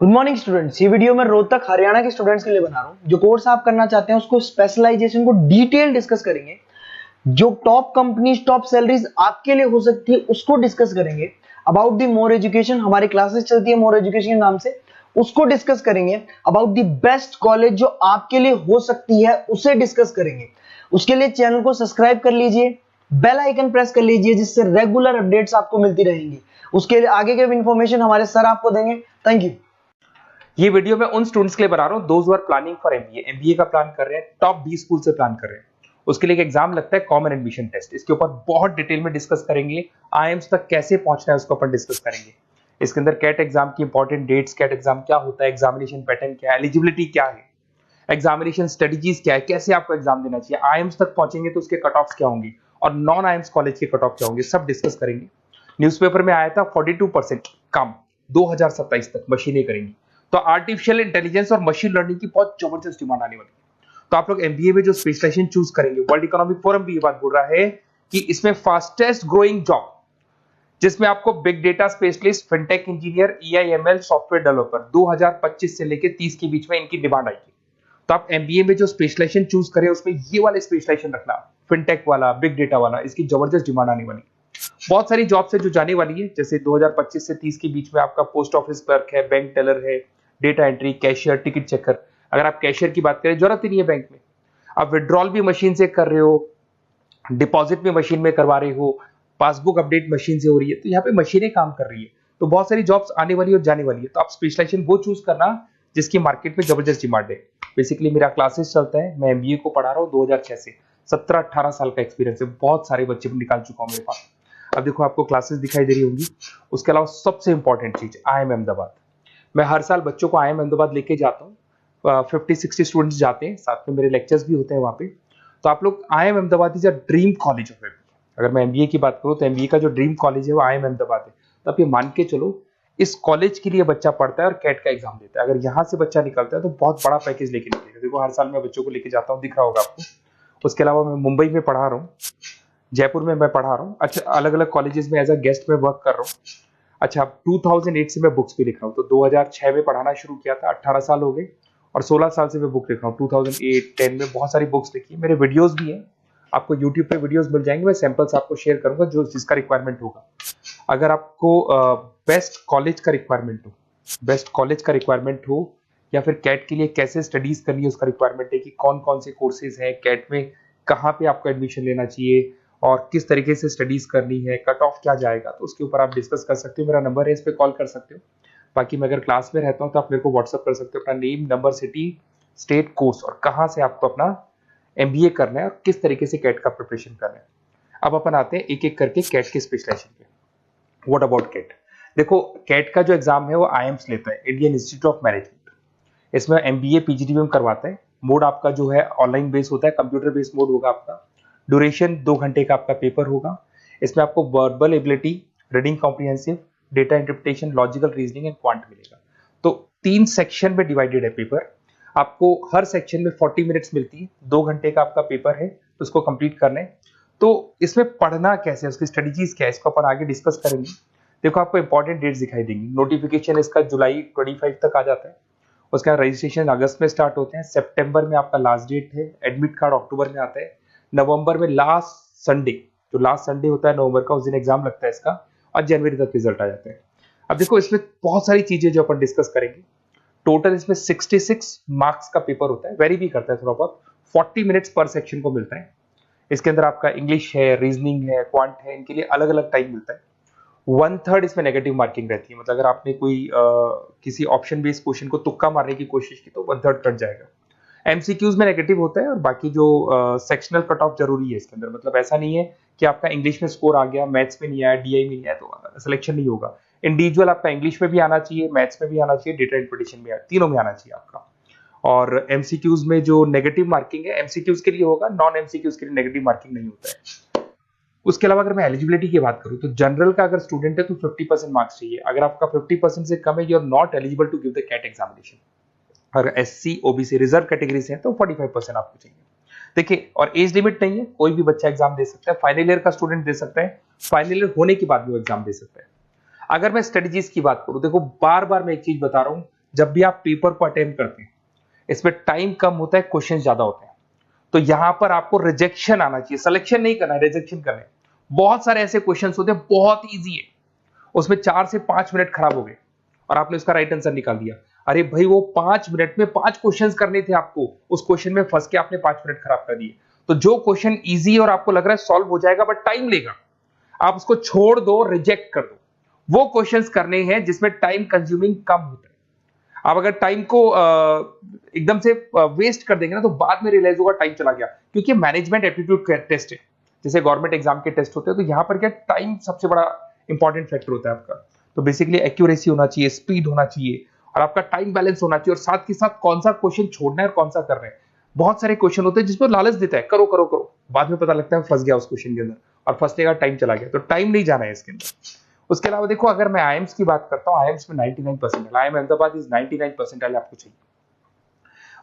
Good morning students. ये video मैं रोहतक हरियाणा के स्टूडेंट्स के लिए बना रहा हूँ। जो कोर्स आप करना चाहते हैं उसको स्पेशलाइजेशन को डिटेल डिस्कस करेंगे। जो टॉप कंपनीज टॉप सैलरीज आपके लिए हो सकती है उसको डिस्कस करेंगे। अबाउट द मोर एजुकेशन हमारी क्लासेस चलती है मोर एजुकेशन के नाम से, उसको डिस्कस करेंगे। अबाउट द बेस्ट कॉलेज जो आपके लिए हो सकती है उसे डिस्कस करेंगे। उसके लिए चैनल को सब्सक्राइब कर लीजिए, बेल आइकन प्रेस कर लीजिए जिससे रेगुलर अपडेट्स आपको मिलती रहेंगी। उसके लिए आगे के इन्फॉर्मेशन हमारे सर आपको देंगे। Thank you. ये वीडियो मैं उन स्टूडेंट्स के लिए बना रहा हूँ those who are planning for MBA का प्लान कर रहे हैं, टॉप 20 स्कूल से प्लान कर रहे हैं। उसके लिए एक एग्जाम लगता है कॉमन एडमिशन टेस्ट। इसके ऊपर बहुत डिटेल में डिस्कस करेंगे। आईएम्स तक कैसे पहुंचना है उसको अपन डिस्कस करेंगे। इसके अंदर कैट एग्जाम की इंपॉर्टेंट डेट्स, कैट एग्जाम क्या होता है, एग्जामिनेशन पैटर्न क्या है, एलिजिबिलिटी क्या है, एग्जामिनेशन स्ट्रेटजीज क्या है, कैसे आपको एग्जाम देना चाहिए, आईएम्स तक पहुंचेंगे तो उसके कट ऑफ्स क्या होंगे और नॉन आईएम्स कॉलेज के कट ऑफ क्या होंगे, सब डिस्कस करेंगे। न्यूज़पेपर में आया था 42% कम 2027 तक मशीनें करेंगी। तो आर्टिफिशियल इंटेलिजेंस और मशीन लर्निंग की बहुत जबरदस्त डिमांड आने वाली है। तो आप लोग एमबीए में जो स्पेशलाइजेशन चूज करेंगे, वर्ल्ड इकोनॉमिक फोरम भी ये बात बोल रहा है कि इसमें फास्टेस्ट ग्रोइंग जॉब जिसमें आपको big data specialist, fintech engineer, AIML software developer 2025 से लेकर 30 के बीच में इनकी डिमांड आएगी। तो आप एमबीए में जो स्पेशलाइजेशन चूज करें उसमें ये वाले स्पेशलाइजेशन रखना, फिनटेक वाला, बिग डेटा वाला, इसकी जबरदस्त डिमांड आने वाली है। बहुत सारी जॉब्स है जो जाने वाली है, जैसे 2025 से 30 के बीच में आपका पोस्ट ऑफिस क्लर्क है, बैंक टेलर है, data entry, cashier, ticket checker. अगर आप कैशियर की बात करें जरूरत ही नहीं है बैंक में, आप विड्रॉल भी मशीन से कर रहे हो, डिपॉजिट भी मशीन में करवा रहे हो, पासबुक अपडेट मशीन से हो रही है, तो यहाँ पे मशीनें काम कर रही है। तो बहुत सारी जॉब्स आने वाली है और जाने वाली है। तो आप स्पेशलाइजेशन वो चूज करना जिसकी मार्केट में जबरदस्त डिमांड है। बेसिकली मेरा क्लासेस चलता है, मैं एमबीए को पढ़ा रहा हूँ 2006 से। 17-18 साल का एक्सपीरियंस है, बहुत सारे बच्चे निकाल चुका हूँ मेरे पास। अब देखो आपको क्लासेस दिखाई दे रही होंगी। उसके अलावा सबसे इंपॉर्टेंट चीज आईएम अहमदाबाद। मैं हर साल बच्चों को आईएम अहमदाबाद लेके जाता हूँ। 50-60 स्टूडेंट्स जाते हैं, साथ में मेरे लेक्चर्स भी होते हैं वहाँ पे। तो आप लोग, IIM Ahmedabad is a dream college of MBA. अगर मैं एमबीए की बात करूँ तो एमबीए का जो ड्रीम कॉलेज है वो आईएम अहमदाबाद है। तो आप ये मान के चलो इस कॉलेज के लिए बच्चा पढ़ता है और कैट का एग्जाम देता है। अगर यहाँ से बच्चा निकलता है तो बहुत बड़ा पैकेज लेके निकलेगा। देखो हर साल मैं बच्चों को लेके जाता हूँ, दिख रहा होगा आपको। उसके अलावा मैं मुंबई में पढ़ा रहा हूँ, जयपुर में मैं पढ़ा रहा हूँ। अच्छा, अलग अलग कॉलेजेस में एज अ गेस्ट में वर्क कर रहा हूँ। अच्छा, 2008 से मैं बुक्स भी लिख रहा हूँ। तो 2006 में पढ़ाना शुरू किया था, 18 साल हो गए और 16 साल से मैं बुक लिख रहा हूँ। 2008-10 में बहुत सारी बुक्स लिखी, मेरे वीडियोस भी हैं, आपको यूट्यूब पे वीडियोस मिल जाएंगे। मैं सैंपल्स आपको शेयर करूंगा जो जिसका रिक्वायरमेंट होगा। अगर आपको बेस्ट कॉलेज का रिक्वायरमेंट हो, बेस्ट कॉलेज का रिक्वायरमेंट हो, या फिर कैट के लिए कैसे स्टडीज करनी है उसका रिक्वायरमेंट है कि कौन कौन से कोर्सेज हैं कैट में, कहाँ पे आपको एडमिशन लेना चाहिए और किस तरीके से स्टडीज करनी है, कट ऑफ क्या जाएगा, तो उसके ऊपर आप डिस्कस कर सकते हो। मेरा नंबर है, इस पर कॉल कर सकते हो। बाकी मैं अगर क्लास में रहता हूँ तो आप मेरे को व्हाट्सअप कर सकते हो अपना name, number, city, state, course और कहाँ से आपको अपना एमबीए करना है और किस तरीके से कैट का प्रिपरेशन करना है। अब अपन आते हैं एक एक करके कैट के स्पेशलाइजेशन पे। What about CAT? देखो कैट का जो एग्जाम है वो आईएम्स लेता है, इंडियन इंस्टीट्यूट ऑफ मैनेजमेंट। इसमें एमबीए पीजीडीएम करवाता है। मोड आपका जो है ऑनलाइन बेस होता है, कंप्यूटर बेस्ड मोड होगा आपका। ड्यूरेशन 2 घंटे का आपका पेपर होगा। इसमें आपको verbal ability, reading comprehensive, data interpretation, logical reasoning and quant मिलेगा। तो 3 सेक्शन में डिवाइडेड है पेपर। आपको हर सेक्शन में 40 मिनट्स मिलती है। 2 घंटे का आपका पेपर है तो उसको कंप्लीट करना है। तो इसमें पढ़ना कैसे है, उसकी स्ट्रेटजीज क्या है, इसको अपन आगे डिस्कस करेंगे। देखो आपको इंपॉर्टेंट डेट्स दिखाई देंगी। नोटिफिकेशन इसका जुलाई 25 तक आ जाता है। उसका रजिस्ट्रेशन अगस्त में स्टार्ट होते हैं, सितंबर में आपका लास्ट डेट है, एडमिट कार्ड अक्टूबर में आता है, नवंबर में लास्ट संडे, जो लास्ट संडे होता है नवंबर का, उस दिन एग्जाम लगता है इसका और जनवरी तक रिजल्ट आ जाता है। अब देखो इसमें बहुत सारी चीजें जो अपन डिस्कस करेंगे। टोटल इसमें 66 मार्क्स का पेपर होता है, वेरी भी करता है थोड़ा बहुत। 40 मिनट्स पर सेक्शन को मिलता है। इसके अंदर आपका इंग्लिश है, रीजनिंग है, क्वांट है, इनके लिए अलग अलग टाइम मिलता है। 1/3 इसमें नेगेटिव मार्किंग रहती है, मतलब अगर आपने कोई किसी ऑप्शन बेस्ड क्वेश्चन को तुक्का मारने की कोशिश की तो 1/3 कट जाएगा। एमसीक्यूज में नेगेटिव होता है और बाकी जो सेक्शनल कट ऑफ जरूरी है इसके अंदर। मतलब ऐसा नहीं है कि आपका इंग्लिश में स्कोर आ गया, मैथ्स में नहीं आया, डीआई में नहीं आया तो सिलेक्शन नहीं होगा। इंडिविजुअल आपका इंग्लिश में भी आना चाहिए, मैथ्स में भी आना चाहिए, डेटा इंटरप्रिटेशन में, तीनों में आना चाहिए आपका। और एमसीक्यूज में जो नेगेटिव मार्किंग है एमसीक्यूज के लिए होगा, नॉन एमसीक्यूज के लिए नेगेटिव मार्किंग नहीं होता है। उसके अलावा अगर मैं एलिजिबिलिटी की बात करूं तो जनरल का अगर स्टूडेंट है तो 50% मार्क्स चाहिए। अगर आपका 50% से कम है, you are not eligible to give the CAT examination. अगर एससी, ओबीसी, रिजर्व कैटेगरी से है तो 45% आपको चाहिए। देखिए, और एज लिमिट नहीं है, कोई भी बच्चा एग्जाम दे सकता है। फाइनल ईयर का स्टूडेंट दे सकता है, फाइनल ईयर होने के बाद भी वो एग्जाम दे सकता है। अगर मैं स्ट्रेटजीज की बात करूं, देखो बार बार मैं एक चीज बता रहा हूं, जब भी आप पेपर को अटेम्प्ट करते हैं, इसमें टाइम कम होता है, क्वेश्चन ज्यादा होते हैं। तो यहां पर आपको रिजेक्शन आना चाहिए, सिलेक्शन नहीं करना है, रिजेक्शन करना है। बहुत सारे ऐसे क्वेश्चन होते हैं, बहुत ईजी है, उसमें 4 से 5 मिनट खराब हो गए और आपने उसका राइट आंसर निकाल दिया। अरे भाई, वो 5 मिनट में 5 क्वेश्चन करने थे आपको, उस क्वेश्चन में फंस के आपने 5 मिनट खराब कर दिए। तो जो क्वेश्चन इजी और आपको लग रहा है सॉल्व हो जाएगा बट टाइम लेगा, आप उसको छोड़ दो, रिजेक्ट कर दो। वो क्वेश्चंस करने हैं जिसमें टाइम कंज्यूमिंग कम होता है। आप अगर टाइम को एकदम से वेस्ट कर देंगे ना, तो बाद में रियलाइज होगा टाइम चला गया, क्योंकि मैनेजमेंट एप्टीट्यूड टेस्ट है, जैसे गवर्नमेंट एग्जाम के टेस्ट होते हैं। तो यहां पर क्या, टाइम सबसे बड़ा इंपॉर्टेंट फैक्टर होता है आपका। तो बेसिकली एक्यूरेसी होना चाहिए, स्पीड होना चाहिए और आपका टाइम बैलेंस होना चाहिए, और साथ के साथ कौन सा क्वेश्चन छोड़ना है और कौन सा कर रहे हैं। बहुत सारे क्वेश्चन होते हैं जिसमें लालच देता है, करो करो करो, बाद में पता लगता है फंस गया उस क्वेश्चन के अंदर, और फंसने का टाइम चला गया। तो टाइम नहीं जाना है इसके अंदर। उसके अलावा देखो, अगर मैं आईएम्स की बात करता हूँ, आईएम्स में 99%, आईएम अहमदाबाद इज 99% आपको चाहिए।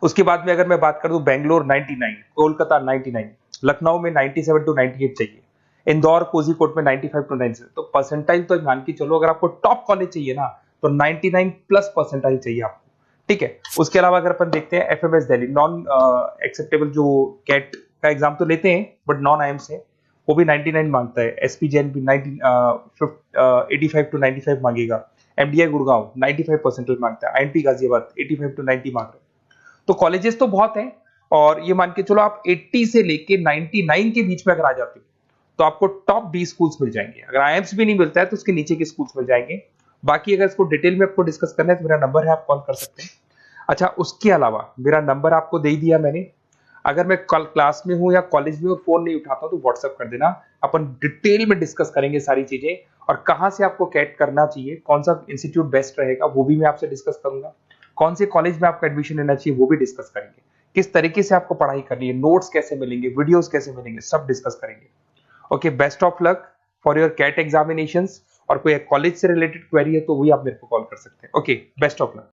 उसके बाद में अगर मैं बात कर दूं, बेंगलोर 99, कोलकाता 99, लखनऊ में 97 टू 98 चाहिए, इंदौर कोझीकोड में 95 टू 97। तो परसेंटाइल तो मान के चलो, अगर आपको टॉप कॉलेज चाहिए ना, तो 99 प्लस परसेंटाइल चाहिए आपको, ठीक है। उसके अलावा अगर अपन देखते हैं एफएमएस दिल्ली, नॉन एक्सेप्टेबल जो कैट का एग्जाम तो लेते हैं बट नॉन आईएम्स है, वो भी 99 मांगता है। एसपी जैन भी 85 टू 95 मांगेगा। एमडीआई गुड़गांव 95 परसेंटाइल मांगता है। आईएनपी गाजियाबाद 85 टू 90 मांग रहे हैं। तो कॉलेजेस तो बहुत हैं, और ये मान के चलो आप 80 से लेके 99 के बीच में अगर आ जाते हो तो आपको टॉप 20 स्कूल्स मिल जाएंगे। अगर आईएम्स भी नहीं मिलता है तो उसके नीचे के स्कूल्स मिल जाएंगे। बाकी अगर इसको डिटेल में आपको डिस्कस करना है तो मेरा नंबर है, आप कॉल कर सकते हैं। अच्छा, उसके अलावा मेरा नंबर आपको दे दिया मैंने, अगर मैं कल क्लास में हूं या कॉलेज में और फोन नहीं उठाता तो व्हाट्सएप कर देना, अपन डिटेल में डिस्कस करेंगे सारी चीजें, और कहां से आपको कैट करना चाहिए, कौन सा इंस्टीट्यूट बेस्ट रहेगा वो भी मैं आपसे डिस्कस करूंगा, कौन से कॉलेज में आपको एडमिशन लेना चाहिए वो भी डिस्कस करेंगे, किस तरीके से आपको पढ़ाई करनी है, नोट्स कैसे मिलेंगे, वीडियोस कैसे मिलेंगे, सब डिस्कस करेंगे। Okay, best of luck for your CAT examinations. और कोई कॉलेज से रिलेटेड क्वेरी है तो वही आप मेरे को कॉल कर सकते हैं। Okay, best of luck.